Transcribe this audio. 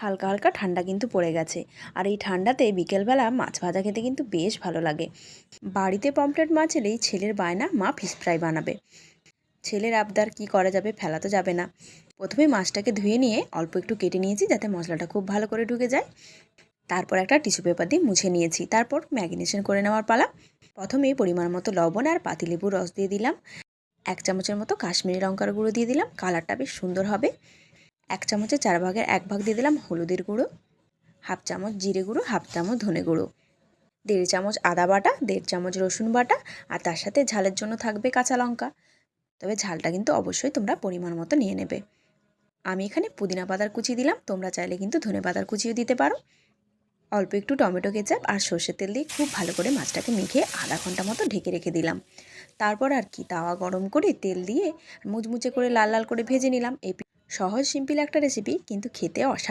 হালকা হালকা ঠান্ডা কিন্তু পড়ে গেছে। আর এই ঠান্ডাতে বিকেলবেলা মাছ ভাজা খেতে কিন্তু বেশ ভালো লাগে। বাড়িতে পমফ্রেট মাছ এলেই ছেলের বায়না মা ফিশ ফ্রাই বানাবে। ছেলের আবদার কি করা যাবে, ফেলা তো যাবে না। প্রথমে মাছটাকে ধুয়ে নিয়ে অল্প একটু কেটে নিয়েছি যাতে মশলাটা খুব ভালো করে ঢুকে যায়। তারপর একটা টিস্যু পেপার দিয়ে মুছে নিয়েছি। তারপর ম্যারিনেশন করে নেওয়ার পালা। প্রথমে পরিমাণ মতো লবণ আর পাতিলেবুর রস দিয়ে দিলাম। 1 চামচের মতো কাশ্মীরি লঙ্কার গুঁড়ো দিয়ে দিলাম, কালারটা বেশ সুন্দর হবে। 1 চামচের 4 ভাগের 1 ভাগ দিয়ে দিলাম হলুদের গুঁড়ো, 1/2 চামচ জিরে গুঁড়ো, 1/2 চামচ ধনে গুঁড়ো, 1.5 চামচ আদা বাটা, 1.5 চামচ রসুন বাটা, আর তার সাথে ঝালের জন্য থাকবে কাঁচা লঙ্কা। তবে ঝালটা কিন্তু অবশ্যই তোমরা পরিমাণ মতো নিয়ে নেবে। আমি এখানে পুদিনা পাতার কুচি দিলাম, তোমরা চাইলে কিন্তু ধনে পাতার কুচিও দিতে পারো। অল্প একটু টমেটো কেচাপ আর সর্ষের তেল দিয়ে খুব ভালো করে মাছটাকে মেখে আধা ঘন্টা মতো ঢেকে রেখে দিলাম। তারপর আর কি, তাওয়া গরম করে তেল দিয়ে মুচমুচে করে লাল লাল করে ভেজে নিলাম। এই সহজ সিম্পল একটা রেসিপি, কিন্তু খেতে অসাধারণ।